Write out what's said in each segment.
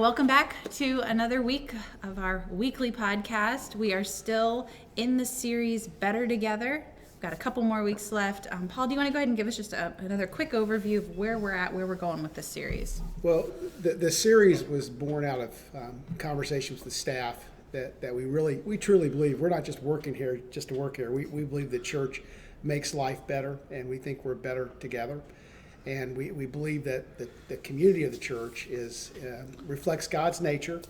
welcome back to another week of our weekly podcast. We are still in the series Better Together. We've got a couple more weeks left. Paul, do you want to go ahead and give us just another quick overview of where we're at, where we're going with this series? Well, the series was born out of conversations with the staff that we truly believe we're not just working here just to work here. We believe the church makes life better, and we think we're better together. And we believe that the community of the church reflects God's nature,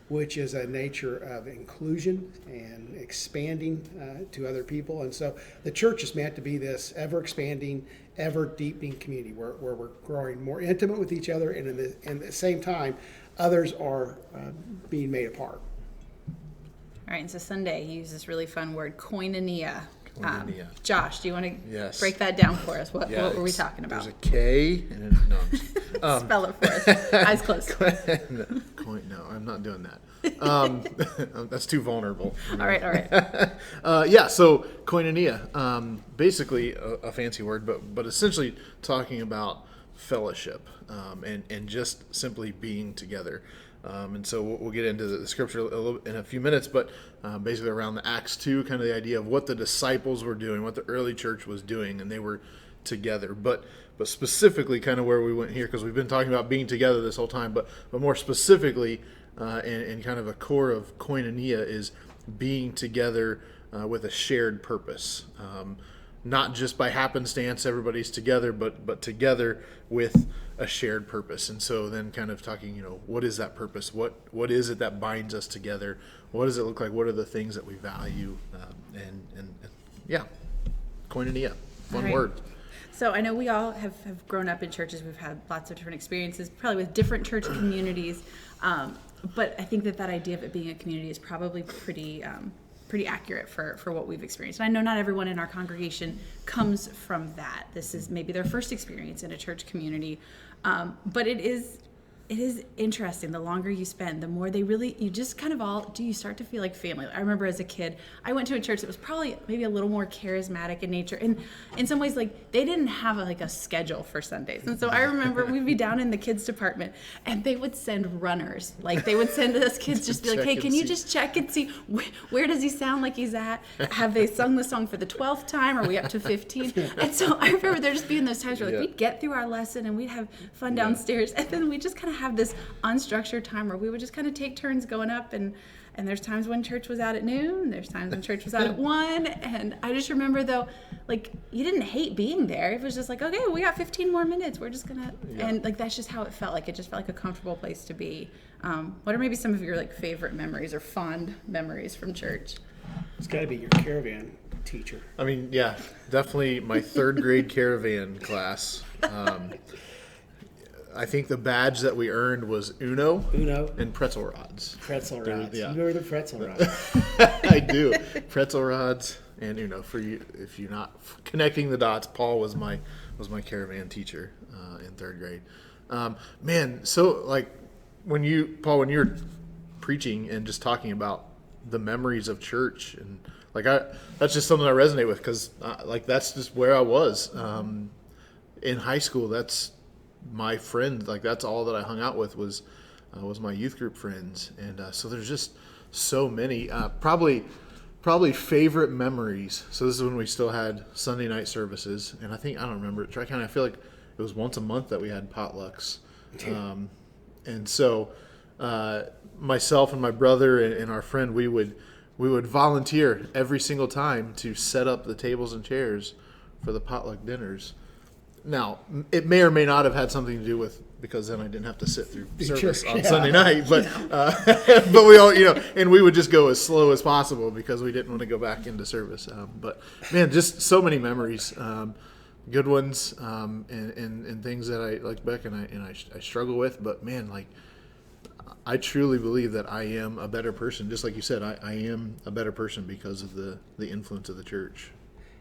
which is a nature of inclusion and expanding to other people. And so the church is meant to be this ever-expanding, ever-deepening community where we're growing more intimate with each other, and at the same time, others are being made apart. All right, and so Sunday, you use this really fun word, koinonia. Koinonia. Josh, do you want to Yes. break that down for us? What were we talking about? There's a K and no. Spell it for us. Eyes closed. No, I'm not doing that. That's too vulnerable. All right. So koinonia, basically a fancy word, but essentially talking about fellowship and just simply being together. And so we'll get into the scripture in a few minutes, but basically around the Acts 2, kind of the idea of what the disciples were doing, what the early church was doing, and they were together. But specifically kind of where we went here, because we've been talking about being together this whole time, but more specifically, and kind of a core of koinonia is being together with a shared purpose. Not just by happenstance everybody's together, but together with a shared purpose. And so then kind of talking, what is that purpose? What is it that binds us together? What does it look like? What are the things that we value? And koinonia, fun Right. word. So I know we all have grown up in churches. We've had lots of different experiences, probably with different church communities. But I think that idea of it being a community is probably pretty accurate for what we've experienced. And I know not everyone in our congregation comes from that. This is maybe their first experience in a church community. But it is interesting. The longer you spend, the more you just kind of you start to feel like family. I remember as a kid, I went to a church that was probably maybe a little more charismatic in nature. And in some ways, like, they didn't have a schedule for Sundays. And so I remember we'd be down in the kids department and they would send runners. Like, they would send us kids just be like, hey, can you just check and see where does he sound like he's at? Have they sung the song for the 12th time? Are we up to 15? And so I remember there just being those times where we'd get through our lesson and we'd have fun downstairs. And then we just kind of have this unstructured time where we would just kind of take turns going up, and there's times when church was out at noon, there's times when church was out at 1, and I just remember though, like, you didn't hate being there. It was just like, okay, we got 15 more minutes, we're just gonna and like that's just how it felt. Like, it just felt like a comfortable place to be. What are maybe some of your favorite memories or fond memories from church? It's got to be your caravan teacher. I mean, yeah, definitely my third grade caravan class. I think the badge that we earned was Uno and pretzel rods. Pretzel rods. Yeah. You remember the pretzel rods? I do. Pretzel rods and Uno. For you, if you're not connecting the dots, Paul was my caravan teacher in third grade. Man, so when you're preaching and just talking about the memories of church, and that's just something I resonate with, because that's just where I was in high school. That's my friends, that's all that I hung out with was my youth group friends, and so there's just so many. Probably favorite memories. So this is when we still had Sunday night services, and I don't remember it. I kind of feel like it was once a month that we had potlucks, and so myself and my brother and our friend, we would volunteer every single time to set up the tables and chairs for the potluck dinners. Now, it may or may not have had something to do with, because then I didn't have to sit through service on Sunday night, but we all, and we would just go as slow as possible because we didn't want to go back into service. But man, just so many memories, good ones, and things that I look back and I struggle with. But man, I truly believe that I am a better person. Just like you said, I am a better person because of the influence of the church.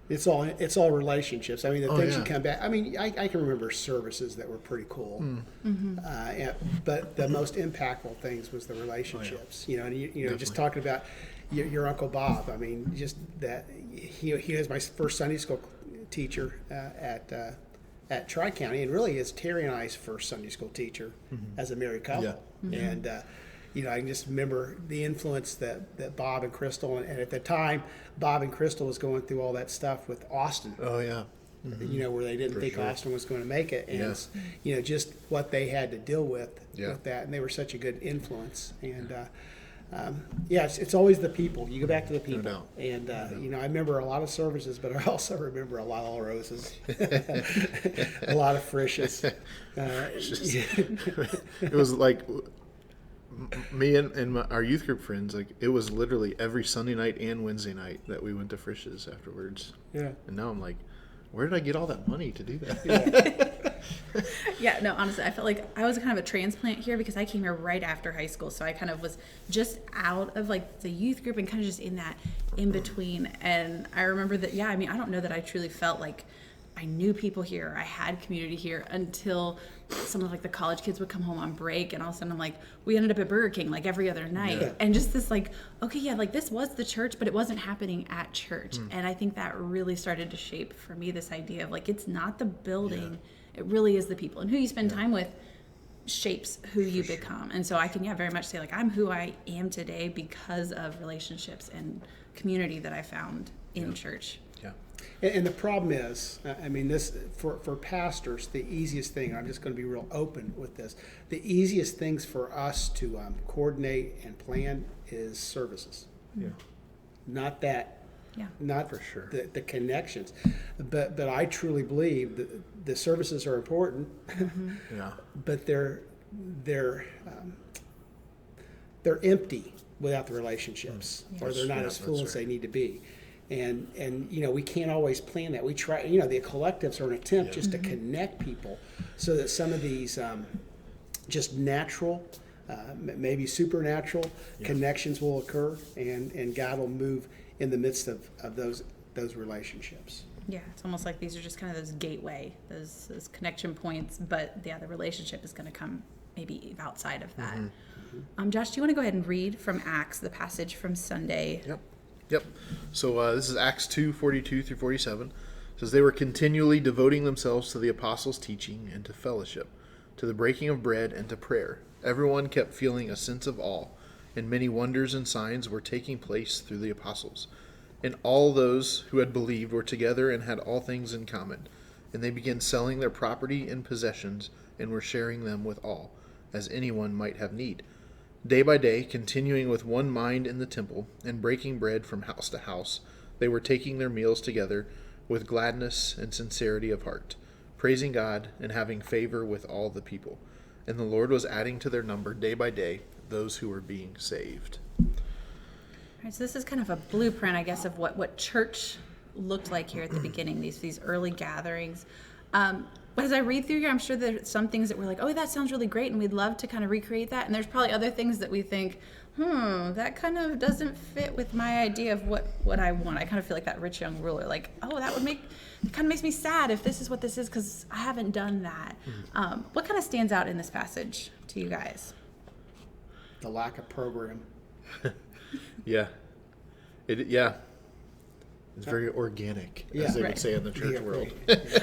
It's all relationships. I mean, the things you come back. I mean, I can remember services that were pretty cool, but the most impactful things was the relationships. And just talking about your Uncle Bob. I mean, just that he was my first Sunday school teacher at at Tri-County, and really it's Terry and I's first Sunday school teacher as a married couple. Yeah. And I can just remember the influence that Bob and Crystal, and at the time, Bob and Crystal was going through all that stuff with Austin. Oh yeah. Where they didn't think sure. Austin was going to make it, and just what they had to deal with that, and they were such a good influence. And it's always the people. You go back to the people, doubt. and I remember a lot of services, but I also remember a lot of roses, a lot of frishes. It was like me and our youth group friends. Like it was literally every Sunday night and Wednesday night that we went to Frisch's afterwards. Yeah. And now I'm like, where did I get all that money to do that? Yeah, no, honestly, I felt like I was kind of a transplant here because I came here right after high school. So I kind of was just out of like the youth group and kind of just in that in between. And I remember that, I don't know that I truly felt like I knew people here. I had community here until some of like the college kids would come home on break, and all of a sudden I'm like, we ended up at Burger King like every other night. Yeah. And just this like, okay, yeah, like this was the church, but it wasn't happening at church. And I think that really started to shape for me this idea of like, it's not the building, it really is the people, and who you spend time with shapes who you become. And so I can very much say like, I'm who I am today because of relationships and community that I found in church. Yeah. And the problem is, this for pastors, the easiest thing, I'm just going to be real open with this, the easiest things for us to coordinate and plan is services. Yeah. Not that. Yeah. Not For sure. the connections. But I truly believe that the services are important, Yeah. but they're empty without the relationships, or they're not as full as they need to be. And we can't always plan that. We try, the collectives are an attempt just to connect people so that some of these just natural, maybe supernatural connections will occur, and God will move in the midst of those relationships. Yeah, it's almost like these are just kind of those gateway, those connection points, but the relationship is going to come maybe outside of that. Josh, do you want to go ahead and read from Acts, the passage from Sunday? Yep. So this is Acts 2:42 through 47. It says, they were continually devoting themselves to the apostles' teaching and to fellowship, to the breaking of bread and to prayer. Everyone kept feeling a sense of awe, and many wonders and signs were taking place through the apostles. And all those who had believed were together and had all things in common. And they began selling their property and possessions and were sharing them with all, as anyone might have need. Day by day, continuing with one mind in the temple and breaking bread from house to house, they were taking their meals together with gladness and sincerity of heart, praising God and having favor with all the people. And the Lord was adding to their number day by day those who were being saved. All right, so this is kind of a blueprint, I guess, of what church looked like here at the beginning, these early gatherings. But as I read through here, I'm sure there's some things that we're like, oh, that sounds really great, and we'd love to kind of recreate that. And there's probably other things that we think, that kind of doesn't fit with my idea of what I want. I kind of feel like that rich young ruler, like, oh, it kind of makes me sad if this is what this is, because I haven't done that. What kind of stands out in this passage to you guys? The lack of program. Yeah. It's very organic, as they would say in the church world.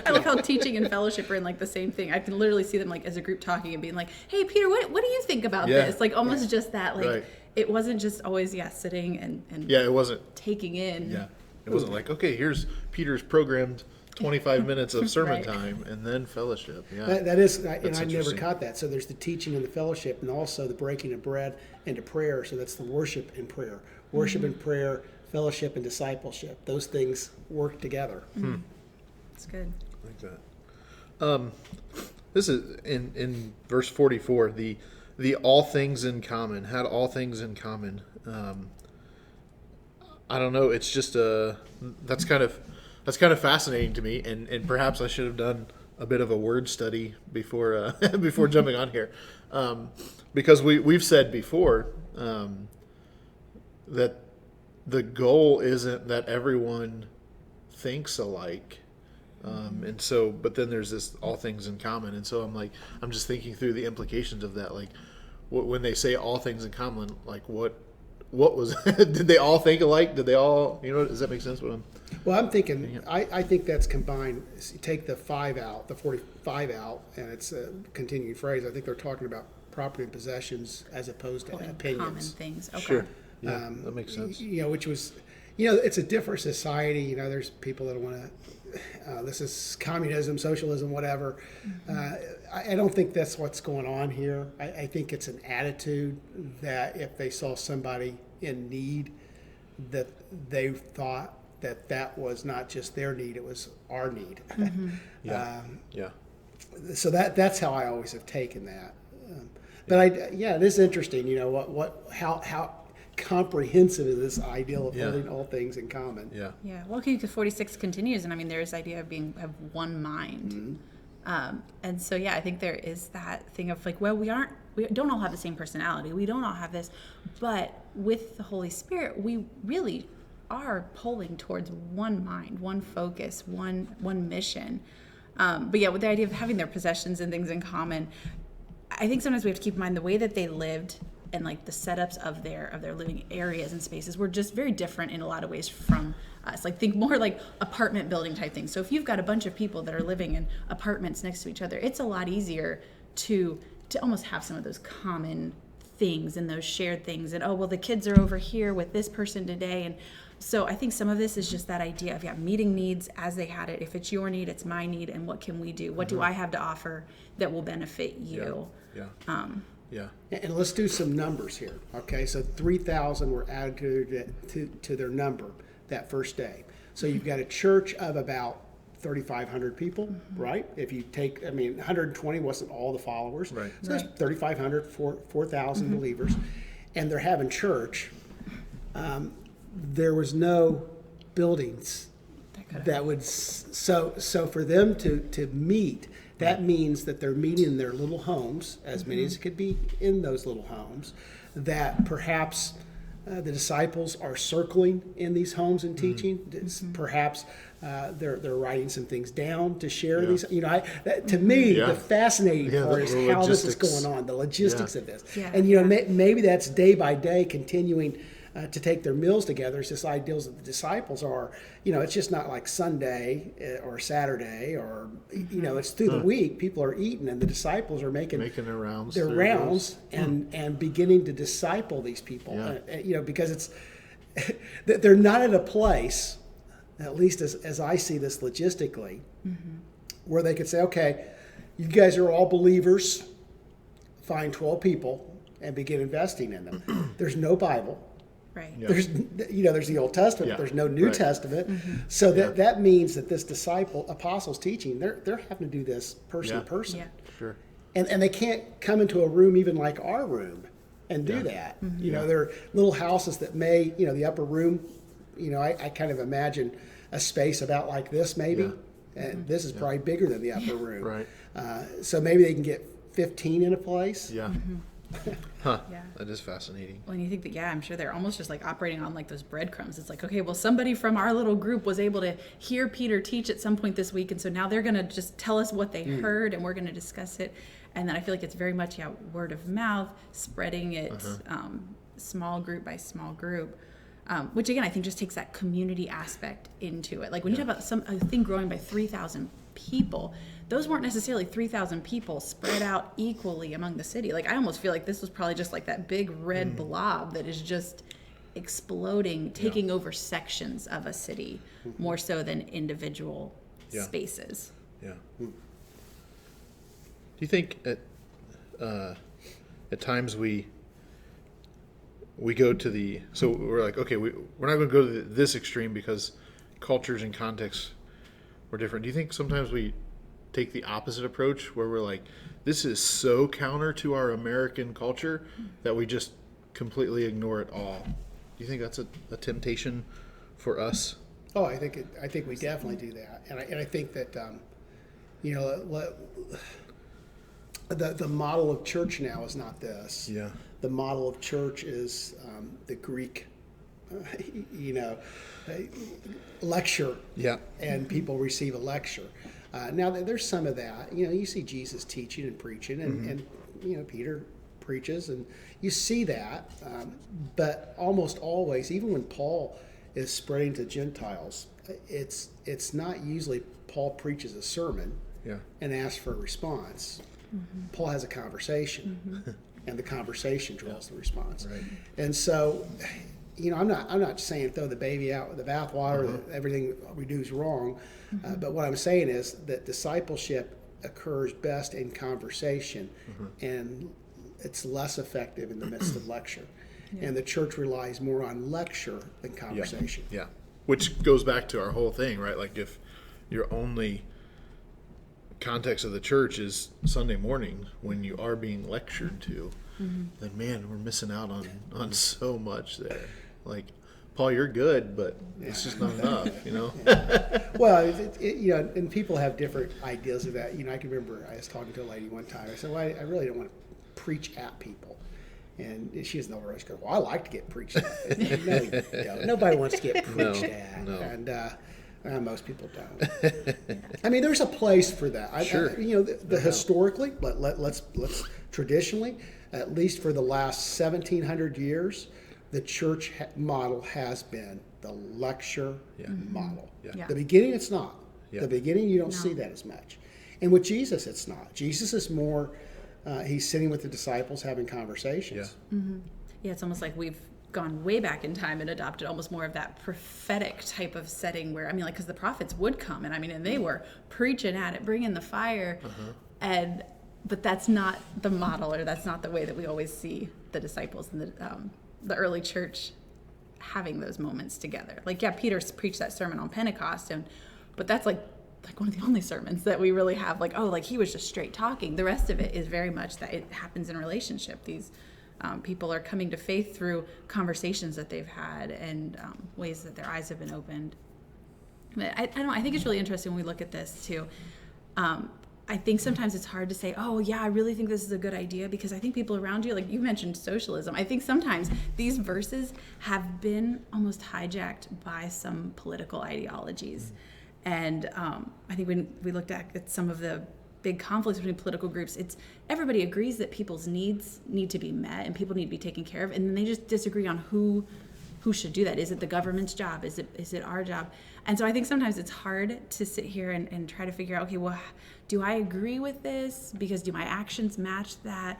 I love how teaching and fellowship are in like the same thing. I can literally see them like as a group talking and being like, hey, Peter, what do you think about this? Like almost just that, like it wasn't just always, sitting and it wasn't taking in. Yeah. It wasn't like, okay, here's Peter's programmed 25 minutes of sermon time and then fellowship. Yeah. That is, and I never interesting. caught that. So there's the teaching and the fellowship, and also the breaking of bread and the prayer. So that's the worship and prayer. Worship and prayer, fellowship and discipleship. Those things work together. It's good. I like that. This is in verse 44, the all things in common, had all things in common. I don't know, it's just that's kind of fascinating to me, and perhaps I should have done a bit of a word study before before jumping on here, because we've said before that the goal isn't that everyone thinks alike, and so, but then there's this all things in common, and so I'm just thinking through the implications of that, like when they say all things in common, like what what was did they all think alike? Did they all, does that make sense? Well, I'm thinking, I think that's combined. You take the 5 out, the 45 out, and it's a continuing phrase. I think they're talking about property and possessions as opposed to opinions. Common things. Okay. Sure. Yeah, that makes sense. Which was, it's a different society. There's people that want to, this is communism, socialism, whatever. I don't think that's what's going on here. I think it's an attitude that if they saw somebody in need, that they thought that was not just their need, it was our need. So that's how I always have taken that. But it is interesting, how comprehensive is this ideal of holding all things in common. Yeah. Well, because 46 continues, and there's the idea of one mind. And so, I think there is that thing of we don't all have the same personality. We don't all have this, but with the Holy Spirit, we really are pulling towards one mind, one focus, one mission. But with the idea of having their possessions and things in common, I think sometimes we have to keep in mind the way that they lived and the setups of their living areas and spaces were just very different in a lot of ways from us. Think more apartment building type things. So if you've got a bunch of people that are living in apartments next to each other, it's a lot easier to almost have some of those common things and those shared things. And the kids are over here with this person today. And so I think some of this is just that idea of meeting needs as they had it. If it's your need, it's my need, and what can we do? What do I have to offer that will benefit you? And let's do some numbers here. Okay, so 3,000 were added to their number that first day. So you've got a church of about 3,500 people, right? If you take, 120 wasn't all the followers. Right. So that's 3,500, 4,000 believers, and they're having church. There was no buildings that would, so for them to meet, that means that they're meeting in their little homes, as many as could be in those little homes, that perhaps the disciples are circling in these homes and teaching. Perhaps they're writing some things down to share these. To me, the fascinating part is how this is going on, the logistics of this. And maybe that's day by day continuing to take their meals together. It's just ideals that the disciples are, it's just not like Sunday or Saturday or, it's through the week. People are eating and the disciples are making their rounds and beginning to disciple these people, because it's, they're not at a place, at least as I see this logistically, where they could say, okay, you guys are all believers, find 12 people and begin investing in them. There's no Bible. Right. Yeah. There's the Old Testament. Yeah. There's no New Testament. So that means that this apostles teaching, they're having to do this person to person. Yeah. Sure. And they can't come into a room even like our room and do that. There are little houses that may, the upper room, I kind of imagine a space about like this maybe. And this is probably bigger than the upper room. Right. So maybe they can get 15 in a place. Yeah. That is fascinating. Well, and you think that, I'm sure they're almost just operating on those breadcrumbs. It's okay, well, somebody from our little group was able to hear Peter teach at some point this week, and so now they're going to just tell us what they heard, and we're going to discuss it. And then I feel like it's very much word of mouth, spreading it small group by small group, which again I think just takes that community aspect into it. When you talk about a thing growing by 3,000 people, those weren't necessarily 3,000 people spread out equally among the city. I almost feel like this was probably just that big red blob that is just exploding, taking over sections of a city more so than individual spaces. Yeah. Do you think at times we go to so we're okay, we're not going to go to this extreme because cultures and contexts were different. Do you think sometimes we take the opposite approach where we're this is so counter to our American culture that we just completely ignore it all? Do you think that's a temptation for us? Oh, I think we definitely do that, and I think that the model of church now is not this. Yeah. The model of church is the Greek, lecture. Yeah. And people receive a lecture. Now there's some of that. You see Jesus teaching and preaching, and Peter preaches, and you see that. But almost always, even when Paul is spreading to Gentiles, it's not usually Paul preaches a sermon and asks for a response. Paul has a conversation, and the conversation draws the response. Right. And so, I'm not saying throw the baby out with the bathwater, that everything we do is wrong. But what I'm saying is that discipleship occurs best in conversation, and it's less effective in the midst of lecture. And the church relies more on lecture than conversation. Yeah. Which goes back to our whole thing, right? Like if your only context of the church is Sunday morning when you are being lectured to, then man, we're missing out on so much there. Like, Paul, you're good, but it's just not enough, Well, and people have different ideas of that. I can remember I was talking to a lady one time. I said, well, I really don't want to preach at people. And she doesn't know where I was going. Well, I like to get preached at. No, you don't. Nobody wants to get preached at. No. And most people don't. I mean, there's a place for that. Sure. Historically, but let's traditionally, at least for the last 1,700 years, the church model has been the lecture model. Yeah. The beginning, it's not. Yeah. The beginning, you don't see that as much. And with Jesus, it's not. Jesus is more, he's sitting with the disciples having conversations. Yeah, it's almost like we've gone way back in time and adopted almost more of that prophetic type of setting where, because the prophets would come and they were preaching at it, bringing the fire, but that's not the model, or that's not the way that we always see the disciples and the early church having those moments together. Peter preached that sermon on Pentecost, but that's like one of the only sermons that we really have he was just straight talking. The rest of it is very much that it happens in relationship. These people are coming to faith through conversations that they've had and ways that their eyes have been opened. But I don't know, I think it's really interesting when we look at this too. I think sometimes it's hard to say, oh yeah, I really think this is a good idea, because I think people around you, like you mentioned socialism, I think sometimes these verses have been almost hijacked by some political ideologies. And I think when we looked at some of the big conflicts between political groups, it's everybody agrees that people's needs need to be met and people need to be taken care of, and then they just disagree on who should do that. Is it the government's job? Is it our job? And so I think sometimes it's hard to sit here and try to figure out, okay, well, do I agree with this? Because do my actions match that?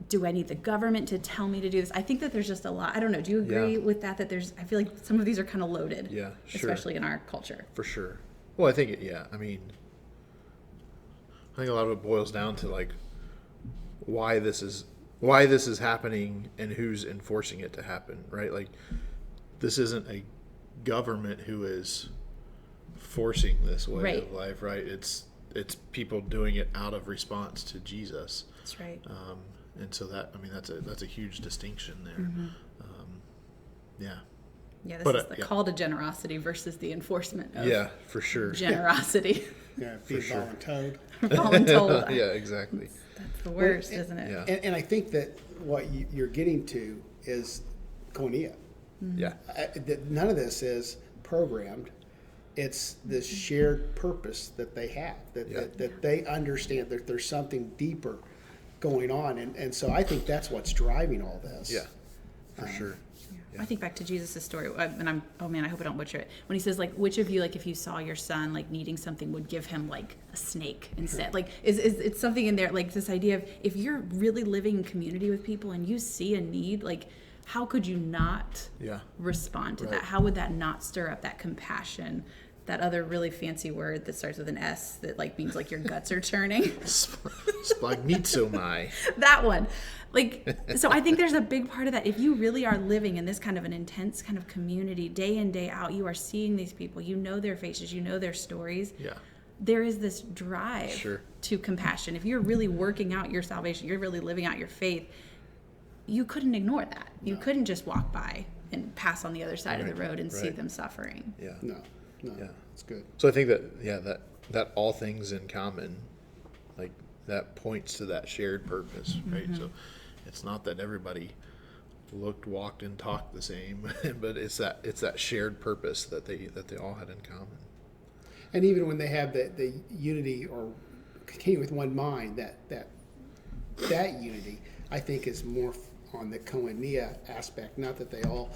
Do I need the government to tell me to do this? I think that there's just a lot. I don't know. Do you agree with that? That I feel like some of these are kind of loaded. Yeah, sure. Especially in our culture. For sure. Well, I think I think a lot of it boils down to why this is happening and who's enforcing it to happen, right? Like, this isn't a government who is forcing this way of life, right? It's people doing it out of response to Jesus. That's right. And so that's a huge distinction there. Yeah, this is the call to generosity versus the enforcement of for sure. generosity. Being voluntold. Voluntold. Yeah, exactly. That's the worst, isn't it? Yeah. And I think that what you're getting to is koinonia. Yeah. None of this is programmed. It's this shared purpose that they have, that they understand that there's something deeper going on. And so I think that's what's driving all this. Yeah, for sure. I think back to Jesus' story, and I hope I don't butcher it. When he says, which of you, if you saw your son, needing something, would give him, a snake instead? Is it's something in there, this idea of, if you're really living in community with people and you see a need, how could you not respond to that? How would that not stir up that compassion? That other really fancy word that starts with an S that means your guts are churning. Splagnitsomai. That one. So I think there's a big part of that. If you really are living in this kind of an intense kind of community, day in, day out, you are seeing these people, you know their faces, you know their stories. Yeah. There is this drive to compassion. If you're really working out your salvation, you're really living out your faith, you couldn't ignore that. You couldn't just walk by and pass on the other side of the road and see them suffering. Yeah. No, it's good. So I think that all things in common, that points to that shared purpose, right? So it's not that everybody looked, walked, and talked the same, but it's that shared purpose that they all had in common. And even when they have the unity or continue with one mind, that unity, I think is more on the Koinonia aspect. Not that they all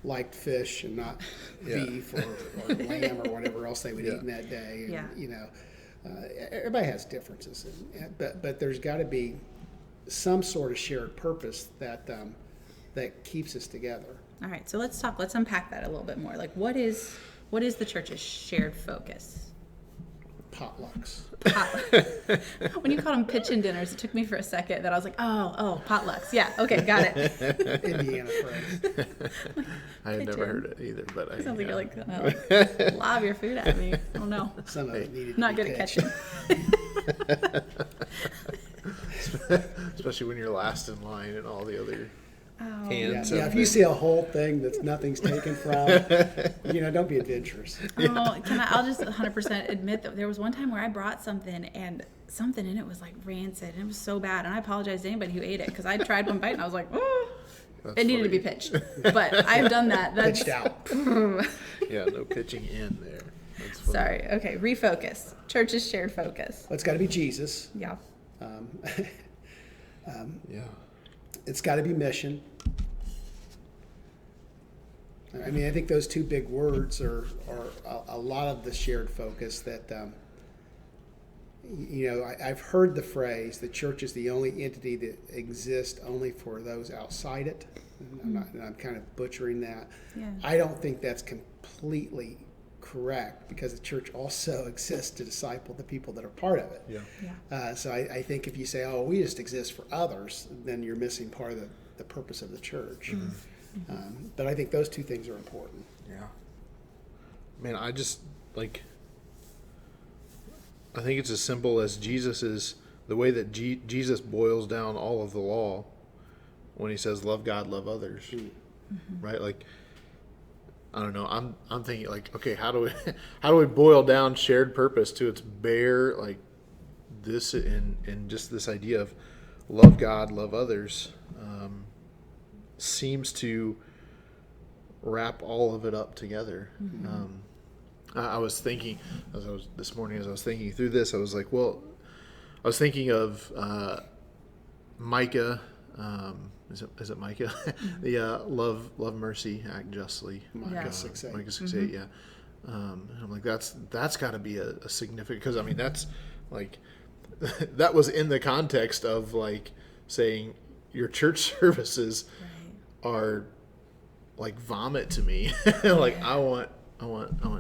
liked fish and not beef or lamb or whatever else they would eat in that day. And, everybody has differences, but there's got to be some sort of shared purpose that keeps us together. All right, so let's unpack that a little bit more. Like, what is the church's shared focus? Potlucks. When you called them pitch-in dinners, it took me for a second that I was like, oh, potlucks. Yeah, okay, got it. Indiana phrase. I had never heard it either, but It sounds like you're like, lob your food at me. Oh no. Some of it needed Not to good be at pitched. catching. especially when you're last in line and all the other Oh. hands. Yeah, if you see a whole thing that nothing's taken from, don't be adventurous. I'll just 100% admit that there was one time where I brought something and something in it was like rancid and it was so bad, and I apologize to anybody who ate it because I tried one bite and I was like, oh, it needed to be pitched. But I've done that. That's Pitched out. Yeah, no pitching in there. That's funny. Sorry. Okay, refocus. Church's shared focus. Well, it's got to be Jesus. Yeah. Yeah. It's got to be mission. I mean, I think those two big words are a lot of the shared focus that, I've heard the phrase, the church is the only entity that exists only for those outside it. And I'm kind of butchering that. Yeah. I don't think that's completely correct because the church also exists to disciple the people that are part of it. Yeah. So I think if you say, oh, we just exist for others, then you're missing part of the purpose of the church. But I think those two things are important. Yeah. Man, I think it's as simple as the way that Jesus boils down all of the law when he says, love God, love others. Right? Like, I don't know. I'm thinking like, okay, how do we boil down shared purpose to its bare, like this and just this idea of love God, love others, seems to wrap all of it up together. I was thinking this morning as I was thinking through this, I was like, well, I was thinking of Micah. Is it Micah? The love mercy, act justly. Micah 6:8. Micah 6:8. Yeah. And I'm like, that's got to be a significant, because I mean that's like that was in the context of like saying your church services are like vomit to me. Like I want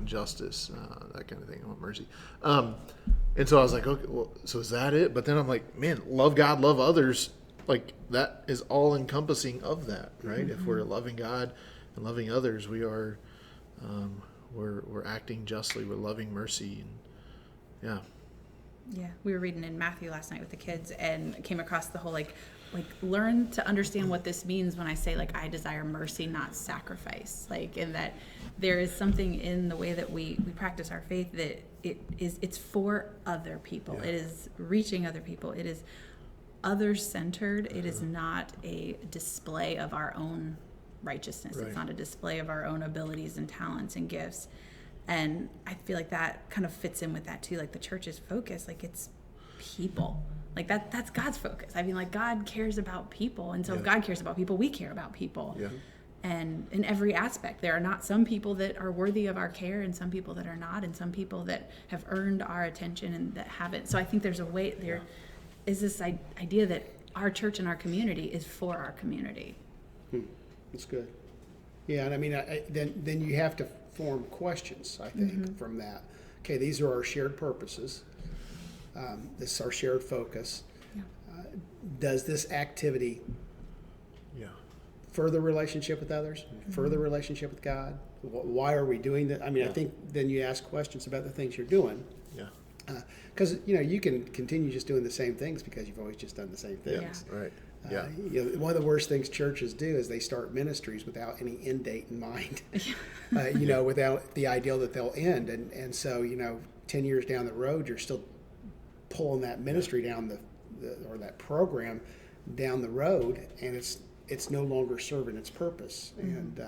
justice, that kind of thing. I want mercy. And so I was like, okay, well, so is that it? But then I'm like, man, love God, love others. Like that is all encompassing of that, right? If we're loving God and loving others, we are, we're acting justly. We're loving mercy, and Yeah, we were reading in Matthew last night with the kids and came across the whole like learn to understand what this means when I say like I desire mercy, not sacrifice. Like in that there is something in the way that we practice our faith that it's for other people. Yeah. It is reaching other people. It is other-centered. It is not a display of our own righteousness. Right. It's not a display of our own abilities and talents and gifts. And I feel like that kind of fits in with that too. Like the church's focus, like it's people. Like that's God's focus. I mean, like God cares about people. And so if God cares about people, we care about people. Yeah. And in every aspect, there are not some people that are worthy of our care and some people that are not, and some people that have earned our attention and that haven't. So I think there's a way there is this idea that our church and our community is for our community. That's good. Yeah, and I mean, then you have to form questions, I think, from that. Okay, these are our shared purposes. This is our shared focus. Yeah. Does this activity further relationship with others, further relationship with God? Why are we doing that? I mean, I think then you ask questions about the things you're doing. Yeah. Because you can continue just doing the same things because you've always just done the same things. Yeah. Right. Yeah. One of the worst things churches do is they start ministries without any end date in mind. Without the ideal that they'll end, and so 10 years down the road, you're still pulling that ministry down or that program down the road, and it's no longer serving its purpose. And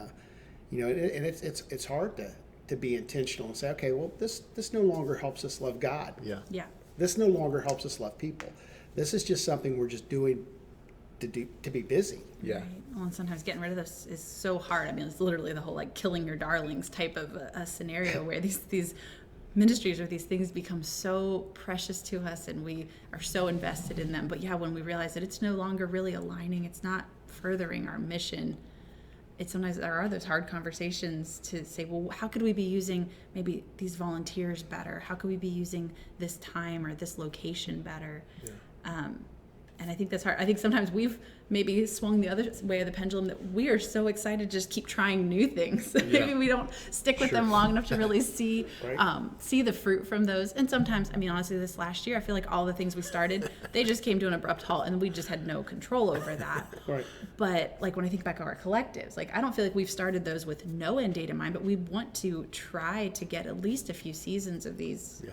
and it's hard to be intentional and say, okay, well, this no longer helps us love God. Yeah. Yeah. This no longer helps us love people. This is just something we're just doing to be busy. Yeah. Right. Well, and sometimes getting rid of this is so hard. I mean, it's literally the whole like killing your darlings type of a scenario where these ministries or these things become so precious to us and we are so invested in them. But yeah, when we realize that it's no longer really aligning, it's not furthering our mission, sometimes there are those hard conversations to say, well, how could we be using maybe these volunteers better? How could we be using this time or this location better? Yeah. And I think that's hard. I think sometimes we've maybe swung the other way of the pendulum, that we are so excited to just keep trying new things. Yeah. Maybe we don't stick with them long enough to really see Right. See the fruit from those. And sometimes, I mean, honestly, this last year, I feel like all the things we started, they just came to an abrupt halt, and we just had no control over that. Right. But like when I think back of our collectives, like I don't feel like we've started those with no end date in mind, but we want to try to get at least a few seasons of these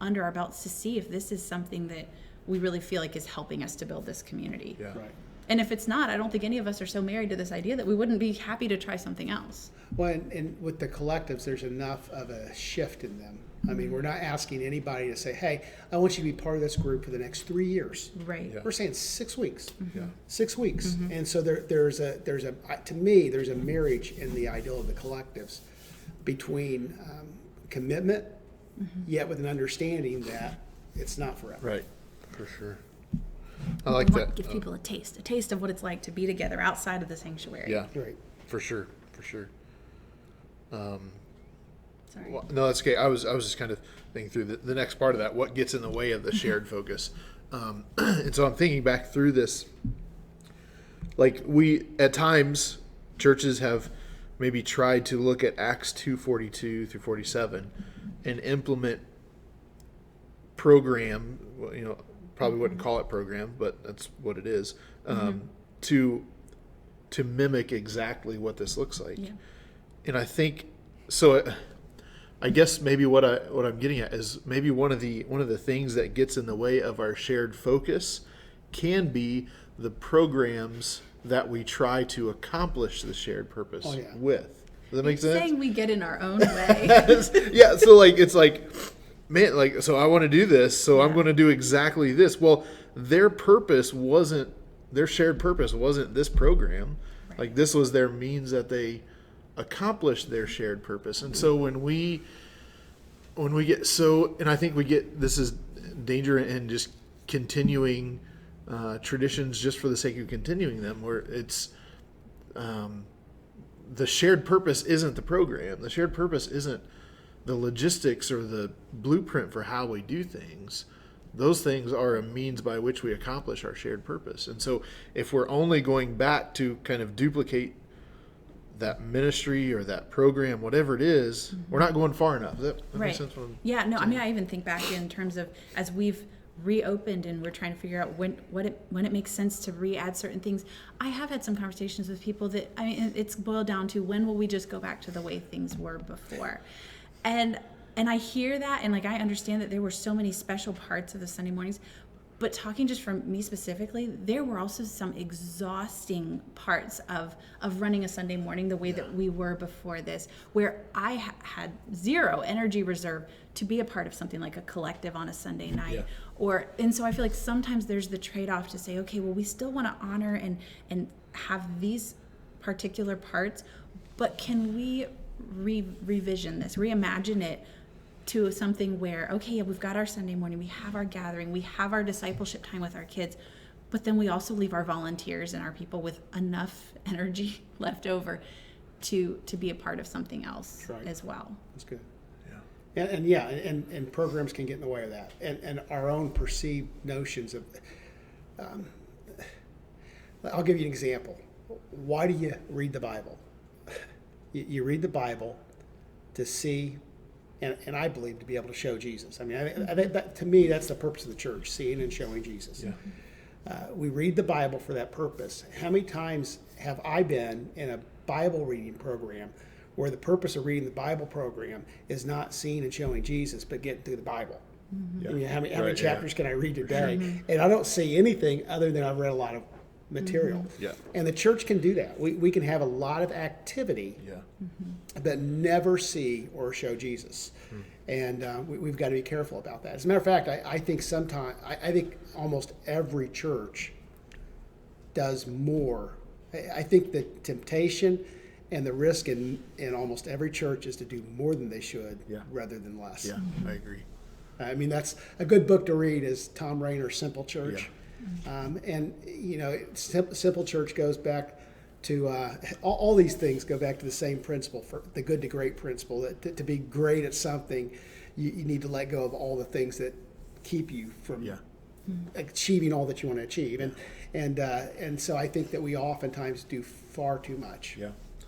under our belts to see if this is something that we really feel like is helping us to build this community. Yeah. Right. And if it's not, I don't think any of us are so married to this idea that we wouldn't be happy to try something else. Well, and with the collectives, there's enough of a shift in them. I mean, we're not asking anybody to say, hey, I want you to be part of this group for the next 3 years. Right. Yeah. We're saying 6 weeks. Yeah. 6 weeks. And so there's a to me, there's a marriage in the ideal of the collectives between commitment, yet with an understanding that it's not forever. Right. For sure. I like We want that. to give people a taste of what it's like to be together outside of the sanctuary. Yeah. Right. For sure. Sorry. Well, no, that's okay. I was just kind of thinking through the next part of that. What gets in the way of the shared focus? And so I'm thinking back through this. Like we, at times, churches have maybe tried to look at Acts 2:42 through 47 and implement program. Well, probably wouldn't call it program, but that's what it is. To mimic exactly what this looks like. Yeah. And I think so. I guess maybe what I'm getting at is maybe one of the things that gets in the way of our shared focus can be the programs that we try to accomplish the shared purpose with. Does that make sense? Saying we get in our own way. Yeah. So like it's like, man, like so I want to do this, so I'm going to do exactly this. Well, their shared purpose wasn't this program. Right. Like this was their means that they accomplished their shared purpose. And so when we get so, and I think this is danger in just continuing traditions just for the sake of continuing them, where it's the shared purpose isn't the program. The shared purpose isn't the logistics or the blueprint for how we do things. Those things are a means by which we accomplish our shared purpose. And so if we're only going back to kind of duplicate that ministry or that program, whatever it is, we're not going far enough. Does that make sense? Yeah, no, I mean, I even think back in terms of as we've reopened and we're trying to figure out when it makes sense to re-add certain things. I have had some conversations with people that, I mean, it's boiled down to when will we just go back to the way things were before? And I hear that, and like I understand that there were so many special parts of the Sunday mornings, but talking just from me specifically, there were also some exhausting parts of running a Sunday morning the way that we were before this, where I had zero energy reserve to be a part of something like a collective on a Sunday night. And so I feel like sometimes there's the trade-off to say, okay, well, we still want to honor and have these particular parts, but can we revision this, reimagine it to something where, okay, we've got our Sunday morning, we have our gathering, we have our discipleship time with our kids, but then we also leave our volunteers and our people with enough energy left over to be a part of something else as well. That's good. And programs can get in the way of that, and our own perceived notions of. I'll give you an example. Why do you read the Bible? You read the Bible to see, and I believe to be able to show Jesus. I mean, I think that, to me, that's the purpose of the church: seeing and showing Jesus. Yeah. We read the Bible for that purpose. How many times have I been in a Bible reading program where the purpose of reading the Bible program is not seeing and showing Jesus, but getting through the Bible? I mean, how many chapters can I read today? And I don't see anything other than I've read a lot of material. And the church can do that. We can have a lot of activity but never see or show Jesus. And we've got to be careful about that. As a matter of fact, I think almost every church does more. I think the temptation and the risk in almost every church is to do more than they should rather than less. Yeah, I agree. I mean, that's a good book to read is Tom Rainer's Simple Church. Yeah. And, you know, Simple Church goes back to, all these things go back to the same principle, for the good to great principle, that to be great at something, you need to let go of all the things that keep you from achieving all that you want to achieve. And so I think that we oftentimes do far too much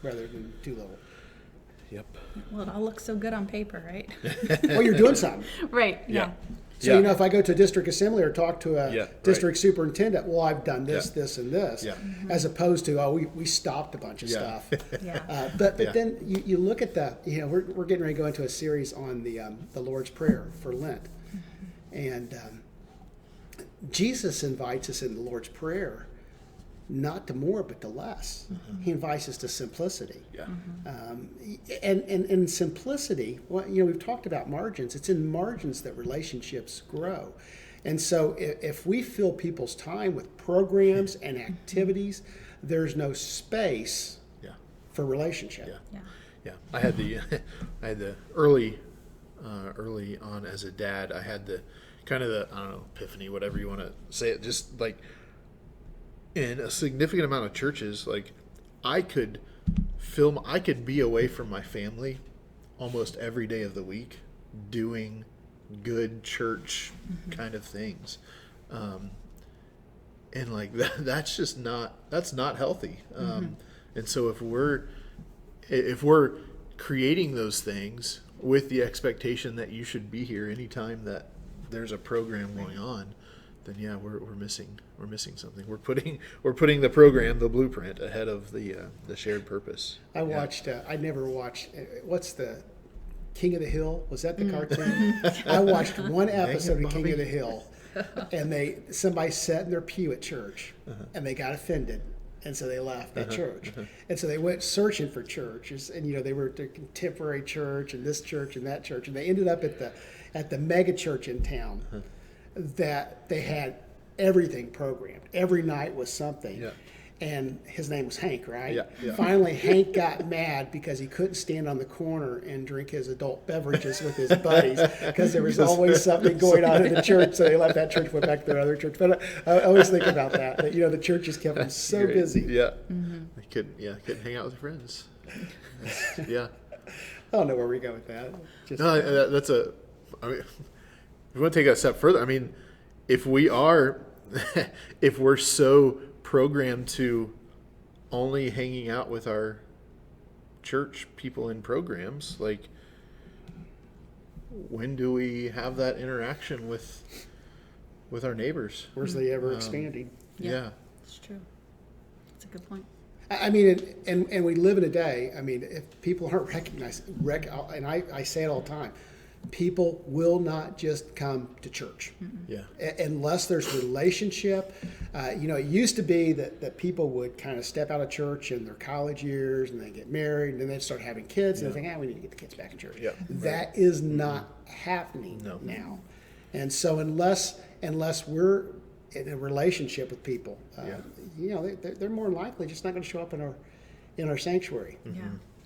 rather than too little. Yep. Well, it all looks so good on paper, right? Well, you're doing something. Right. Yeah. So, you know, if I go to a district assembly or talk to a district superintendent, well, I've done this, this, and this, as opposed to, we stopped a bunch of stuff. But then you look at we're getting ready to go into a series on the Lord's Prayer for Lent. And Jesus invites us in the Lord's Prayer not to more, but to less. He invites us to simplicity. And simplicity, well, you know, we've talked about margins. It's in margins that relationships grow. And so if we fill people's time with programs and activities, there's no space for relationship. I had the early on as a dad, I had the kind of the, I don't know, epiphany, whatever you want to say it, just like in a significant amount of churches, like I could be away from my family almost every day of the week doing good church kind of things. And like that's not healthy. And so if we're creating those things with the expectation that you should be here anytime that there's a program going on, then we're missing something. We're putting the program, the blueprint, ahead of the shared purpose. I never watched. What's the King of the Hill? Was that the cartoon? I watched one episode of King of the Hill, and somebody sat in their pew at church, and they got offended, and so they left that church, and so they went searching for churches, and you know they were at the contemporary church and this church and that church, and they ended up at the mega church in town. That they had everything programmed. Every night was something. And his name was Hank, right? Finally, Hank got mad because he couldn't stand on the corner and drink his adult beverages with his buddies because there was always something going on in the church. So they left that church, went back to their other church. But I always think about that you know, the churches kept them so busy. They couldn't hang out with friends. I don't know where we go with that. If we want to take it a step further, I mean, if we're so programmed to only hanging out with our church people in programs, like, when do we have that interaction with our neighbors? Where's the ever expanding? It's true. That's a good point. I mean, and we live in a day, I mean, if people aren't recognized, and I say it all the time, people will not just come to church unless there's relationship. You know, it used to be that people would kind of step out of church in their college years and they get married and then they'd start having kids and they think, we need to get the kids back in church. That is not happening now. And so unless we're in a relationship with people, you know, they're more likely just not going to show up in our sanctuary.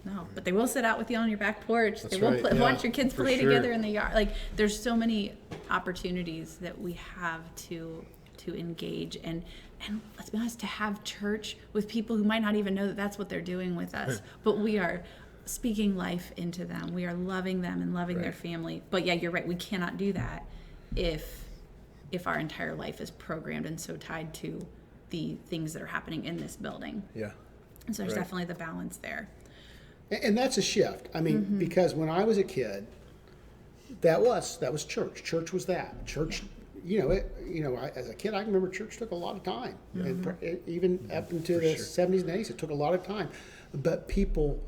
No, but they will sit out with you on your back porch. That's they will right. watch your kids play together in the yard. Like, there's so many opportunities that we have to engage and let's be honest, to have church with people who might not even know that that's what they're doing with us. But we are speaking life into them. We are loving them and loving their family. But you're right. We cannot do that if our entire life is programmed and so tied to the things that are happening in this building. And so there's definitely the balance there. And that's a shift. I mean, because when I was a kid, that was church. Church was that. Church, as a kid, I remember church took a lot of time. And even up into the 70s and 80s, it took a lot of time. But people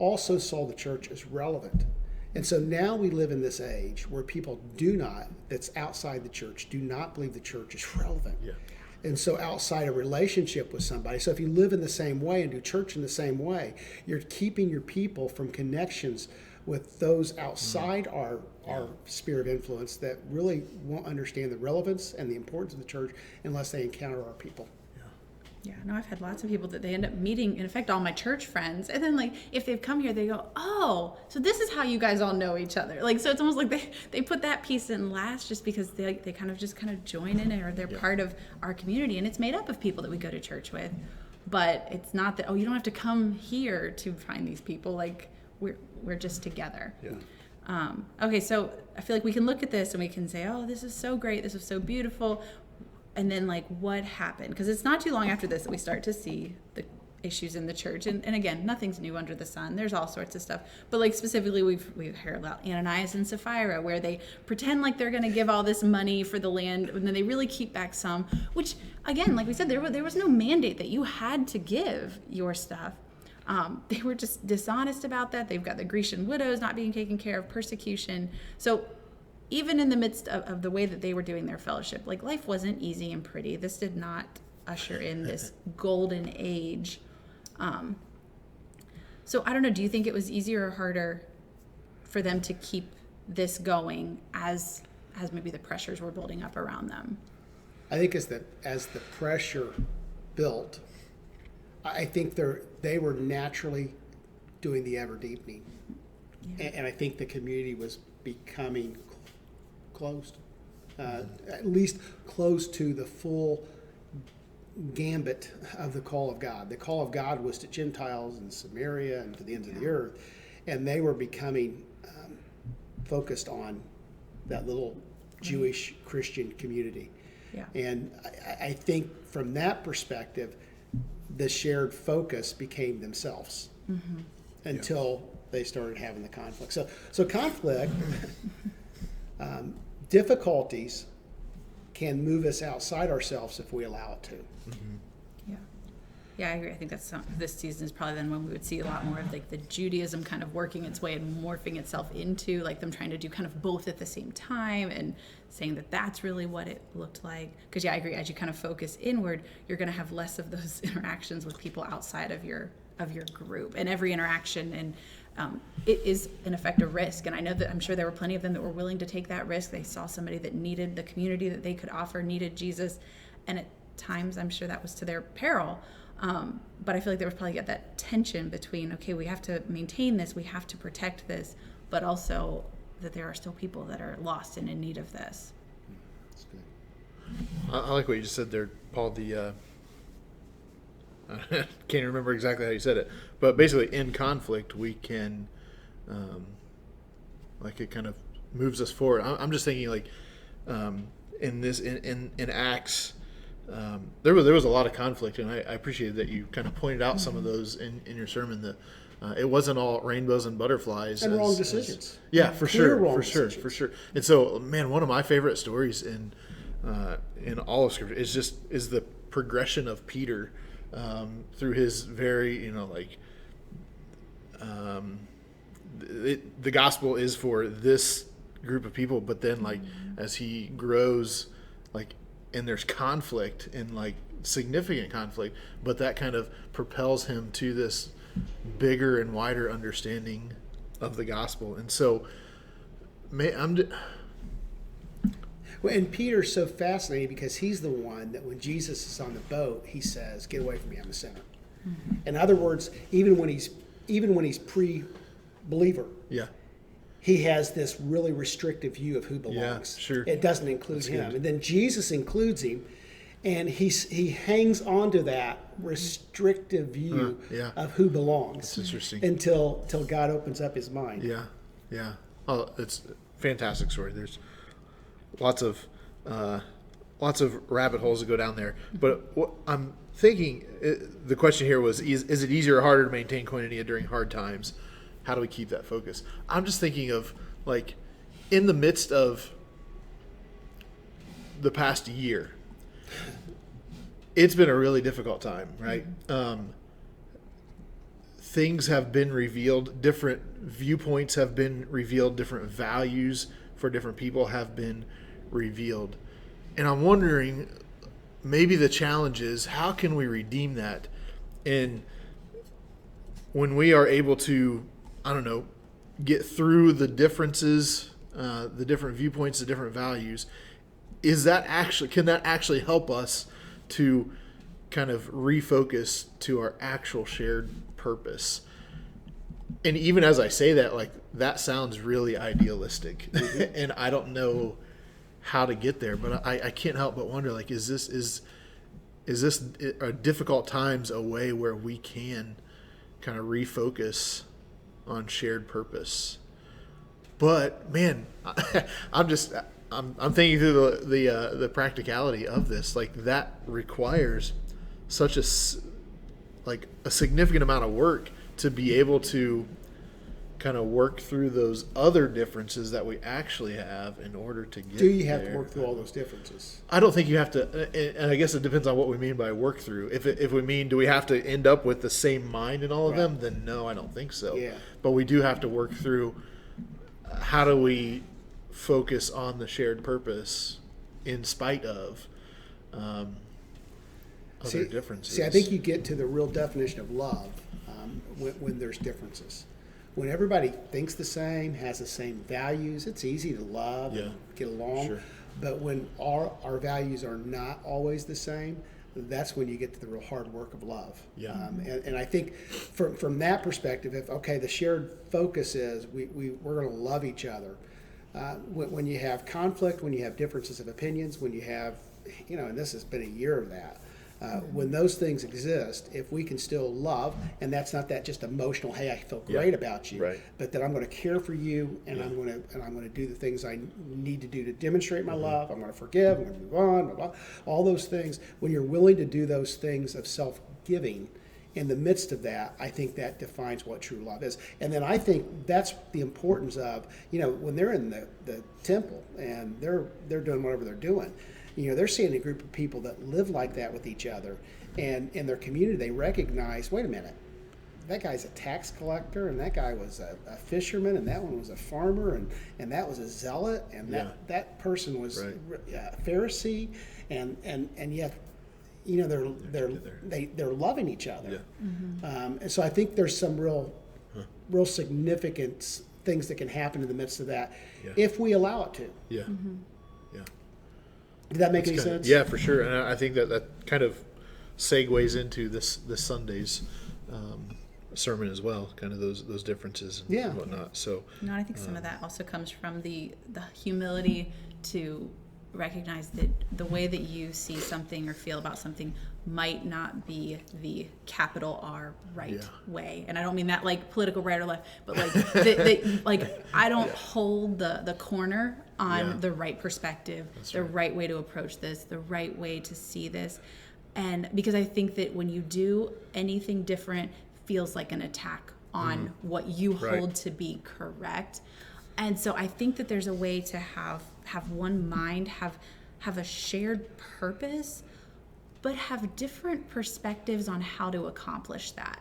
also saw the church as relevant. And so now we live in this age where people that's outside the church, do not believe the church is relevant. And so outside a relationship with somebody, so if you live in the same way and do church in the same way, you're keeping your people from connections with those outside our sphere of influence that really won't understand the relevance and the importance of the church unless they encounter our people. Yeah, no, I've had lots of people that they end up meeting, in effect, all my church friends. And then, like, if they've come here, they go, oh, so this is how you guys all know each other. Like, so it's almost like they put that piece in last just because they kind of join in it, or they're part of our community. And it's made up of people that we go to church with. But it's not that, oh, you don't have to come here to find these people. Like, we're just together. Yeah. Okay, so I feel like we can look at this and we can say, oh, this is so great. This is so beautiful. And then, like, what happened? Because it's not too long after this that we start to see the issues in the church. And again, nothing's new under the sun. There's all sorts of stuff. But, like, specifically, we've heard about Ananias and Sapphira, where they pretend like they're going to give all this money for the land, and then they really keep back some, which, again, like we said, there was no mandate that you had to give your stuff. They were just dishonest about that. They've got the Grecian widows not being taken care of, persecution. So even in the midst of the way that they were doing their fellowship, like, life wasn't easy and pretty. This did not usher in this golden age. So I don't know, do you think it was easier or harder for them to keep this going as maybe the pressures were building up around them? I think as the pressure built, I think they were naturally doing the ever deepening. Yeah. And I think the community was becoming closed, at least close to the full gambit of the call of God. The call of God was to Gentiles and Samaria and to the ends of the earth, and they were becoming focused on that little Jewish Christian community. Yeah. And I think from that perspective, the shared focus became themselves until they started having the conflict. So conflict, difficulties can move us outside ourselves if we allow it to. Mm-hmm. Yeah, I agree. I think this season is probably then when we would see a lot more of, like, the Judaism kind of working its way and morphing itself into, like, them trying to do kind of both at the same time and saying that that's really what it looked like. Because, yeah, I agree. As you kind of focus inward, you're going to have less of those interactions with people outside of your group. And every interaction and it is, in effect, a risk. And I know that I'm sure there were plenty of them that were willing to take that risk. They saw somebody that needed the community that they could offer, needed Jesus. And at times, I'm sure that was to their peril. But I feel like there was probably that tension between, okay, we have to maintain this, we have to protect this, but also that there are still people that are lost and in need of this. That's good. I like what you just said there, Paul. I can't remember exactly how you said it, but basically in conflict we can, like, it kind of moves us forward. I'm just thinking, like, in Acts, there was a lot of conflict, and I appreciated that you kind of pointed out some of those in your sermon. That it wasn't all rainbows and butterflies and wrong decisions. For sure. And so, man, one of my favorite stories in all of Scripture is the progression of Peter through his very, the gospel is for this group of people, but then, like, as he grows, like, and there's conflict and, like, significant conflict, but that kind of propels him to this bigger and wider understanding of the gospel. And so, and Peter's so fascinating because he's the one that when Jesus is on the boat, he says, "Get away from me, I'm a sinner." Mm-hmm. In other words, even when he's pre-believer, he has this really restrictive view of who belongs. Yeah, sure. It doesn't include him. Good. And then Jesus includes him, and he hangs on to that restrictive view of who belongs. That's interesting. Until God opens up his mind. Yeah. Oh, it's a fantastic story. There's lots of rabbit holes to go down there. But what I'm thinking, the question here was, is it easier or harder to maintain koinonia during hard times? How do we keep that focus? I'm just thinking of, like, in the midst of the past year, it's been a really difficult time, right? Things have been revealed, different viewpoints have been revealed, different values for different people have been revealed. And I'm wondering, maybe the challenge is, how can we redeem that? And when we are able to, I don't know, get through the differences, the different viewpoints, the different values, can that actually help us to kind of refocus to our actual shared purpose. And even as I say that, like, that sounds really idealistic, and I don't know how to get there, but I can't help but wonder, like, is this difficult times a way where we can kind of refocus on shared purpose? But man, I'm thinking through the practicality of this. Like, that requires such a significant amount of work to be able to kind of work through those other differences that we actually have in order to get. Do you have there. to work through all those differences? I don't think you have to, and I guess it depends on what we mean by work through. If we mean, do we have to end up with the same mind in all of them? Then no, I don't think so. Yeah. But we do have to work through, how do we focus on the shared purpose in spite of other differences? See, I think you get to the real definition of love when there's differences. When everybody thinks the same, has the same values, it's easy to love and get along. Sure. But when our values are not always the same, that's when you get to the real hard work of love. Yeah. And I think from that perspective, if, okay, the shared focus is we're going to love each other. When you have conflict, when you have differences of opinions, when you have, and this has been a year of that, when those things exist, if we can still love, and that's not that just emotional, hey, I feel great about you, right. but that I'm going to care for you, and I'm going to do the things I need to do to demonstrate my love. I'm going to forgive. I'm going to move on. Blah, blah. All those things. When you're willing to do those things of self-giving, in the midst of that, I think that defines what true love is. And then I think that's the importance of, when they're in the temple and they're doing whatever they're doing, they're seeing a group of people that live like that with each other. And in their community, they recognize, wait a minute, that guy's a tax collector, and that guy was a fisherman, and that one was a farmer, and that was a zealot, and that person was a Pharisee, and yet, they're loving each other. Yeah. Mm-hmm. And so I think there's some real significant things that can happen in the midst of that if we allow it to. Yeah. Mm-hmm. Yeah. Did that make any sense? Yeah, for sure. And I think that kind of segues into this Sunday's sermon as well, kind of those differences and whatnot. So I think some of that also comes from the humility to recognize that the way that you see something or feel about something might not be the capital R right way. And I don't mean that like political right or left, but like I don't hold the corner on the right perspective, right way to approach this, the right way to see this. And because I think that when you do anything different, feels like an attack on what you hold to be correct. And so I think that there's a way to have one mind, have a shared purpose, but have different perspectives on how to accomplish that.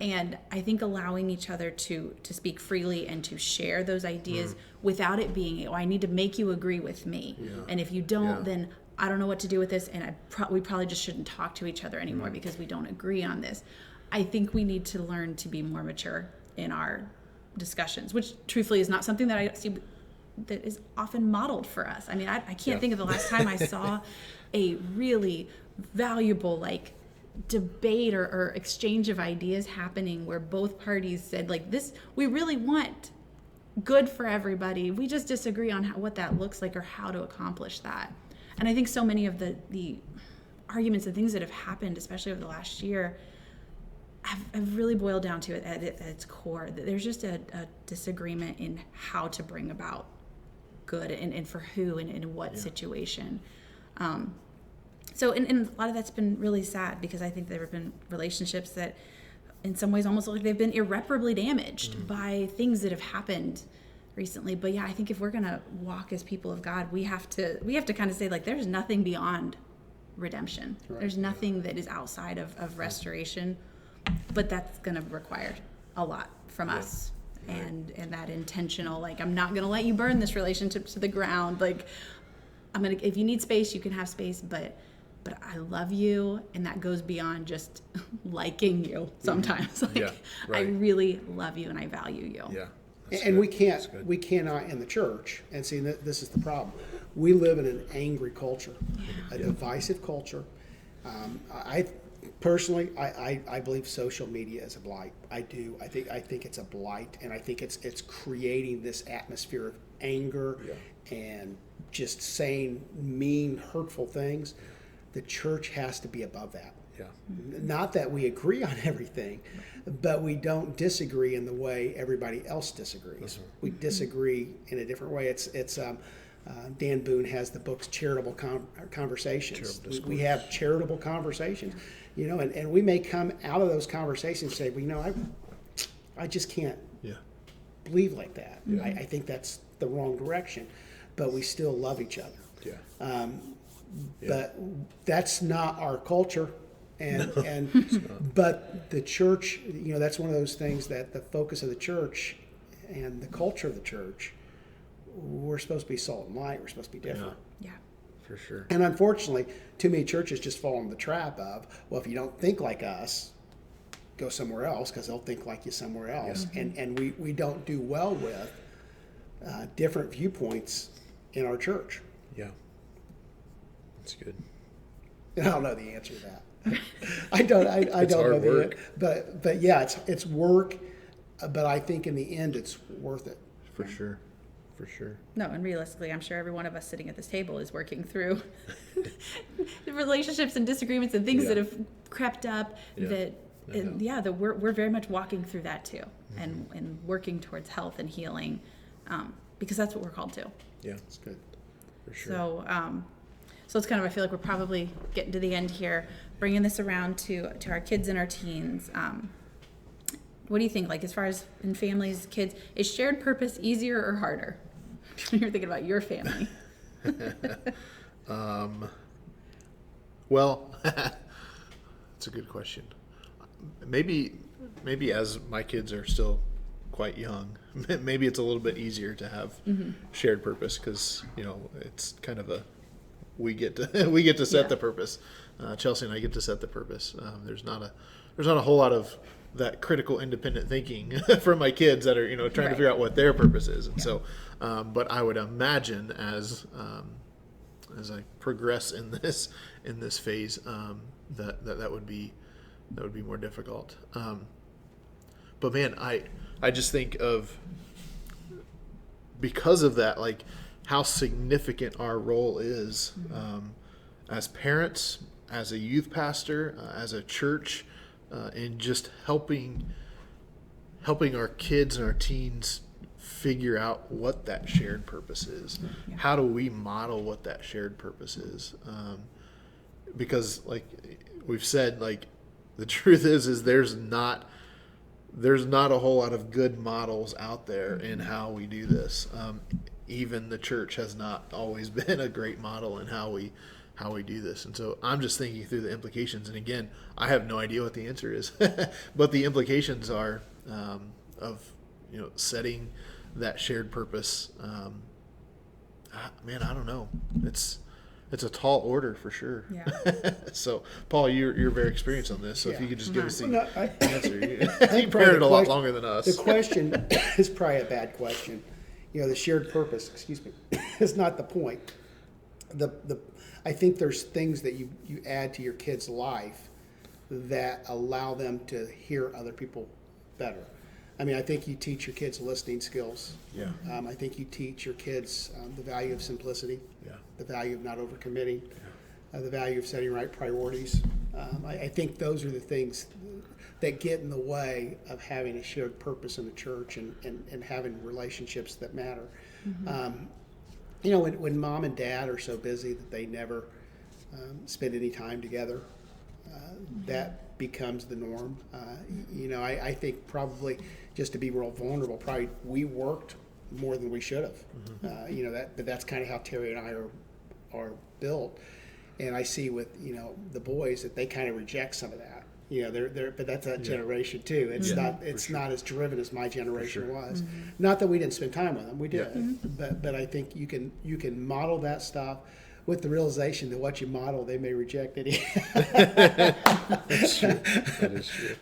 And I think allowing each other to speak freely and to share those ideas without it being, I need to make you agree with me. Yeah. And if you don't, then I don't know what to do with this, and we probably just shouldn't talk to each other anymore because we don't agree on this. I think we need to learn to be more mature in our discussions, which truthfully is not something that I see that is often modeled for us. I mean, I can't think of the last time I saw a really valuable debate or exchange of ideas happening where both parties said this, we really want good for everybody. We just disagree on what that looks like or how to accomplish that. And I think so many of the arguments and things that have happened, especially over the last year, have really boiled down to it at its core. There's just a disagreement in how to bring about good and for who and in what situation. So and a lot of that's been really sad because I think there have been relationships that in some ways almost look like they've been irreparably damaged by things that have happened recently. But I think if we're going to walk as people of God, we have to kind of say there's nothing beyond redemption. Right. There's nothing that is outside of restoration. But that's going to require a lot from us, and that intentional. I'm not going to let you burn this relationship to the ground. If you need space, you can have space. But I love you, and that goes beyond just liking you. Sometimes, I really love you and I value you. Yeah, and we cannot in the church. And see, this is the problem. We live in an angry culture, a divisive culture. I personally, I believe social media is a blight. I do. I think it's a blight, and I think it's creating this atmosphere of anger and just saying mean, hurtful things. The church has to be above that. Yeah. Not that we agree on everything, but we don't disagree in the way everybody else disagrees. We disagree in a different way. It's Dan Boone has the books Charitable Conversations. We have charitable conversations, you know, and we may come out of those conversations and say, well, you know, I just can't believe like that. I think that's the wrong direction, but we still love each other. But that's not our culture. But the church, you know, that's one of those things that the focus of the church and the culture of the church, we're supposed to be salt and light. We're supposed to be different. Yeah. For sure. And unfortunately, too many churches just fall in the trap of, well, if you don't think like us, go somewhere else because they'll think like you somewhere else. And we don't do well with different viewpoints in our church. Yeah. That's good. And I don't know the answer to that. I don't know the work. but yeah, it's work, but I think in the end it's worth it. For sure. No, and realistically, I'm sure every one of us sitting at this table is working through the relationships and disagreements and things that have crept up. We're very much walking through that too, and working towards health and healing, because that's what we're called to. Yeah, that's good. For sure. So it's kind of, I feel like we're probably getting to the end here, bringing this around to our kids and our teens. What do you think, like as far as in families, kids, is shared purpose easier or harder? You're thinking about your family. Well, that's a good question. Maybe as my kids are still quite young, maybe it's a little bit easier to have shared purpose because, you know, it's kind of we get to set the purpose. Chelsea and I get to set the purpose. There's not a whole lot of that critical independent thinking from my kids that are, you know, trying to figure out what their purpose is. And so, but I would imagine as I progress in this phase, that would be more difficult. But man, I just think of, because of that, like how significant our role is as parents, as a youth pastor, as a church, in just helping our kids and our teens figure out what that shared purpose is. Yeah. How do we model what that shared purpose is? Because like we've said, like the truth is there's not a whole lot of good models out there in how we do this. Even the church has not always been a great model in how we do this. And so I'm just thinking through the implications. And again, I have no idea what the answer is, but the implications are of, you know, setting that shared purpose. Man, I don't know. It's a tall order for sure. Yeah. So, Paul, you're very experienced on this. So if you could just give us the answer. I think you've heard it a lot longer than us. The question is probably a bad question. You know, the shared purpose, is not the point. I think there's things that you add to your kid's life that allow them to hear other people better. I mean, I think you teach your kids listening skills. Yeah. I think you teach your kids the value of simplicity. Yeah. The value of not overcommitting. Yeah. The value of setting right priorities. I think those are the things that get in the way of having a shared purpose in the church and having relationships that matter. Mm-hmm. You know, when mom and dad are so busy that they never spend any time together, that becomes the norm. You know, I think probably, just to be real vulnerable, probably we worked more than we should have. Mm-hmm. You know, but that's kind of how Terry and I are built. And I see with, you know, the boys that they kind of reject some of that. You know, but that's that generation too. It's not as driven as my generation was. Mm-hmm. Not that we didn't spend time with them, we did. Mm-hmm. But I think you can model that stuff with the realization that what you model, they may reject it. That's true. That is true.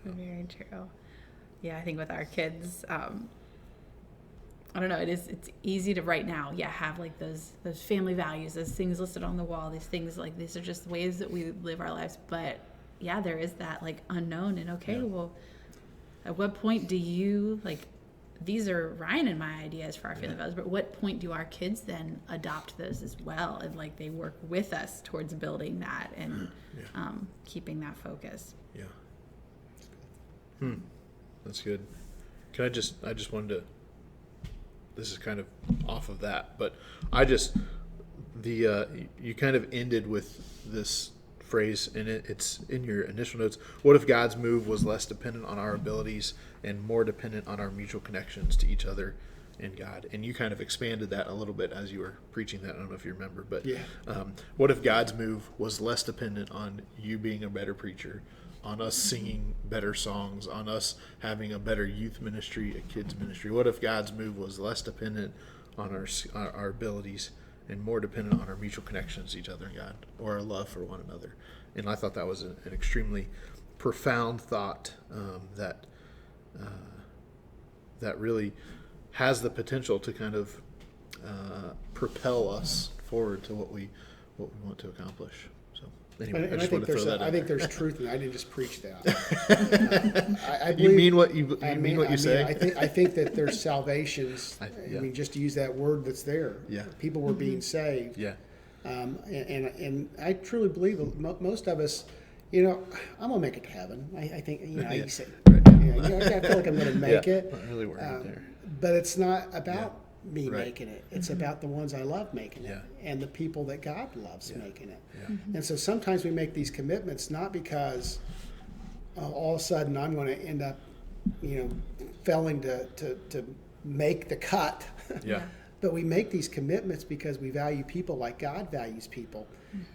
Very true. Yeah, I think with our kids, I don't know, it's easy to right now, have like those family values, those things listed on the wall, these things like these are just ways that we live our lives. But there is that like unknown, and well, at what point do you like, these are Ryan and my ideas for our family values, but what point do our kids then adopt those as well, and like they work with us towards building that and keeping that focus? That's good. I just wanted to, this is kind of off of that, but you kind of ended with this phrase, and it's in your initial notes. What if God's move was less dependent on our abilities and more dependent on our mutual connections to each other and God? And you kind of expanded that a little bit as you were preaching that. I don't know if you remember, but what if God's move was less dependent on you being a better preacher, on us singing better songs, on us having a better youth ministry, a kids ministry? What if God's move was less dependent on our abilities and more dependent on our mutual connections to each other and God, or our love for one another? And I thought that was an extremely profound thought that really has the potential to kind of propel us forward to what we want to accomplish. So anyway, I think there's truth in it. I didn't just preach that. I believe, you mean what you say. I think that there's salvations. I mean, just to use that word that's there. Yeah. People were being saved. Yeah. And I truly believe most of us, I'm gonna make it to heaven. I think you say, I feel like I'm gonna make it. Not really worried there. But it's not about me making it. It's about the ones I love making it, and the people that God loves making it. Yeah. And so sometimes we make these commitments not because all of a sudden I'm going to end up, failing to make the cut. Yeah. But we make these commitments because we value people like God values people,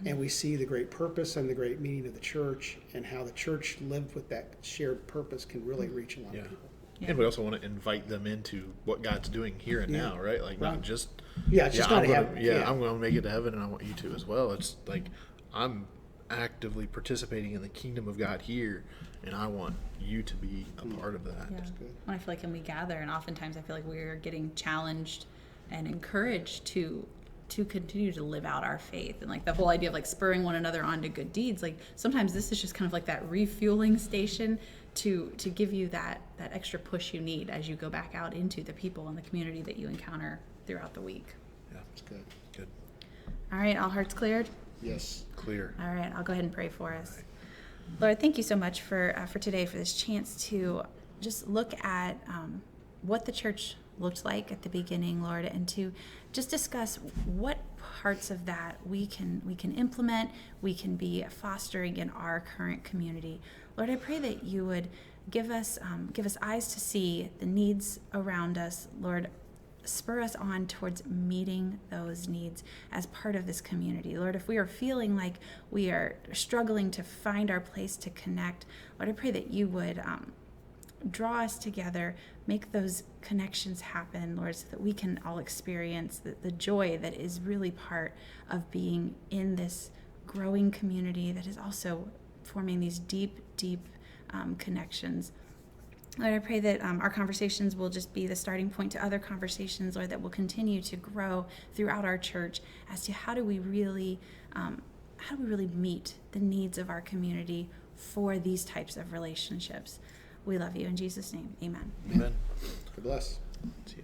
and we see the great purpose and the great meaning of the church, and how the church lived with that shared purpose can really reach a lot of people. Yeah. And we also want to invite them into what God's doing here and now, right? Like not just it's just not heaven. I'm going to make it to heaven, and I want you to as well. It's like I'm actively participating in the kingdom of God here, and I want you to be a part of that. Yeah. When I feel like when we gather, and oftentimes I feel like we're getting challenged and encouraged to continue to live out our faith, and like the whole idea of like spurring one another on to good deeds. Like sometimes this is just kind of like that refueling station to give you that extra push you need as you go back out into the people and the community that you encounter throughout the week. Yeah, it's good. Good. All right, all hearts cleared? Yes. Clear. All right, I'll go ahead and pray for us. Right. Lord, thank you so much for today, for this chance to just look at what the church looked like at the beginning, Lord, and to just discuss what parts of that we can implement, we can be fostering in our current community. Lord, I pray that you would give us eyes to see the needs around us. Lord, spur us on towards meeting those needs as part of this community. Lord, if we are feeling like we are struggling to find our place to connect, Lord, I pray that you would draw us together, make those connections happen, Lord, so that we can all experience the joy that is really part of being in this growing community that is also forming these deep connections. Lord, I pray that our conversations will just be the starting point to other conversations, Lord, that will continue to grow throughout our church as to how do we really meet the needs of our community for these types of relationships. We love you in Jesus' name. Amen. Amen. God bless. See you.